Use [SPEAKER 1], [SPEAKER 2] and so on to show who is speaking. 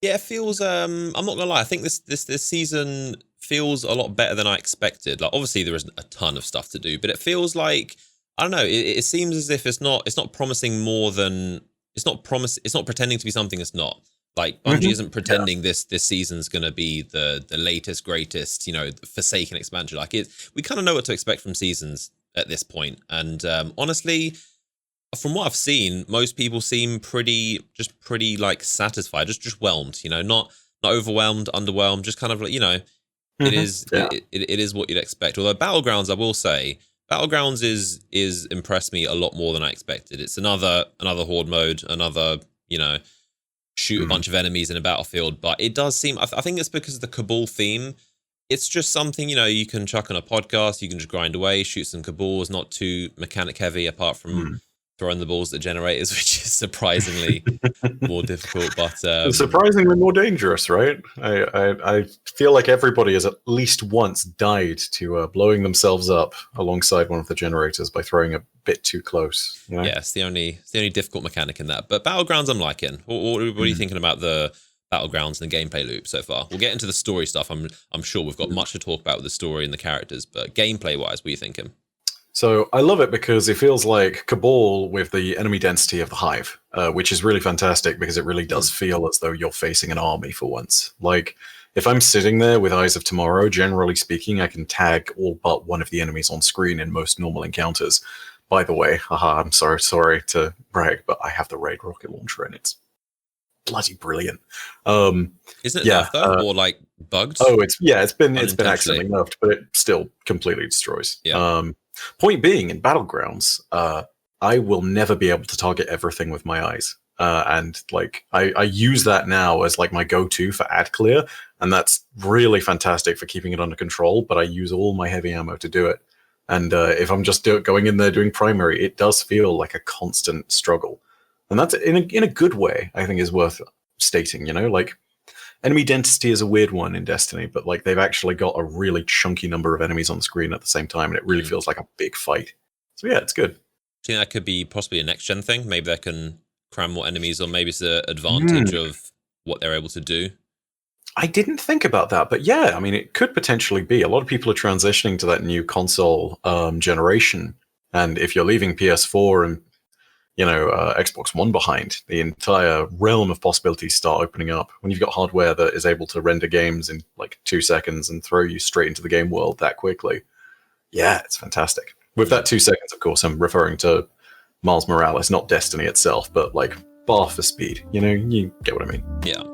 [SPEAKER 1] Yeah, it feels. I'm not gonna lie. I think this season feels a lot better than I expected. Like, obviously, there is a ton of stuff to do, but it feels like I don't know. It seems as if it's not promising more than It's not pretending to be something it's not. Like Bungie isn't
[SPEAKER 2] Yeah.
[SPEAKER 1] pretending this season's gonna be the latest greatest. Forsaken expansion. Like we kind of know what to expect from seasons at this point. And honestly, from what I've seen, most people seem pretty like satisfied, just whelmed. Not overwhelmed, underwhelmed. Just kind of like it is
[SPEAKER 2] Yeah.
[SPEAKER 1] it is what you'd expect. Although Battlegrounds, I will say, Battlegrounds is impressed me a lot more than I expected. It's another horde mode, another shoot a
[SPEAKER 2] Mhm.
[SPEAKER 1] bunch of enemies in a battlefield. But it does seem I think it's because of the Cabal theme. It's just something you can chuck on a podcast. You can just grind away, shoot some Cabals, not too mechanic heavy, apart from
[SPEAKER 2] Mm.
[SPEAKER 1] throwing the balls at generators, which is surprisingly more difficult. But
[SPEAKER 2] Surprisingly more dangerous, right? I feel like everybody has at least once died to blowing themselves up alongside one of the generators by throwing a bit too close. You know?
[SPEAKER 1] yeah, it's the only difficult mechanic in that. But Battlegrounds, I'm liking. What are you
[SPEAKER 2] Mm.
[SPEAKER 1] thinking about the Battlegrounds and the gameplay loop so far? We'll get into the story stuff. I'm sure we've got much to talk about with the story and the characters, but gameplay wise, what are you thinking?
[SPEAKER 2] So I love it because it feels like Cabal with the enemy density of the Hive, which is really fantastic because it really does feel as though you're facing an army for once. Like, if I'm sitting there with Eyes of Tomorrow, generally speaking, I can tag all but one of the enemies on screen in most normal encounters. By the way, I'm sorry to brag, but I have the Raid rocket launcher and it's bloody brilliant.
[SPEAKER 1] Isn't it
[SPEAKER 2] Yeah.
[SPEAKER 1] nerfed though, or like bugged
[SPEAKER 2] It's been
[SPEAKER 1] unintentionally?
[SPEAKER 2] accidentally nerfed, but it still completely destroys.
[SPEAKER 1] Yeah.
[SPEAKER 2] Point being, in Battlegrounds, I will never be able to target everything with my eyes. And like I use that now as like my go-to for ad clear, and that's really fantastic for keeping it under control. But I use all my heavy ammo to do it. And if I'm just going in there doing primary, it does feel like a constant struggle, and that's in a good way. I think is worth stating. Like enemy density is a weird one in Destiny, but like they've actually got a really chunky number of enemies on the screen at the same time, and it really feels like a big fight. So yeah, it's good.
[SPEAKER 1] Do you think that could be possibly a next gen thing? Maybe they can cram more enemies, or maybe it's the advantage of what they're able to do.
[SPEAKER 2] I didn't think about that, but yeah, I mean, it could potentially be. A lot of people are transitioning to that new console generation, and if you're leaving PS4 and Xbox One behind, the entire realm of possibilities start opening up. When you've got hardware that is able to render games in like 2 seconds and throw you straight into the game world that quickly, yeah, it's fantastic. With that 2 seconds, of course, I'm referring to Miles Morales, not Destiny itself, but like bar for speed. You get what I mean?
[SPEAKER 1] Yeah.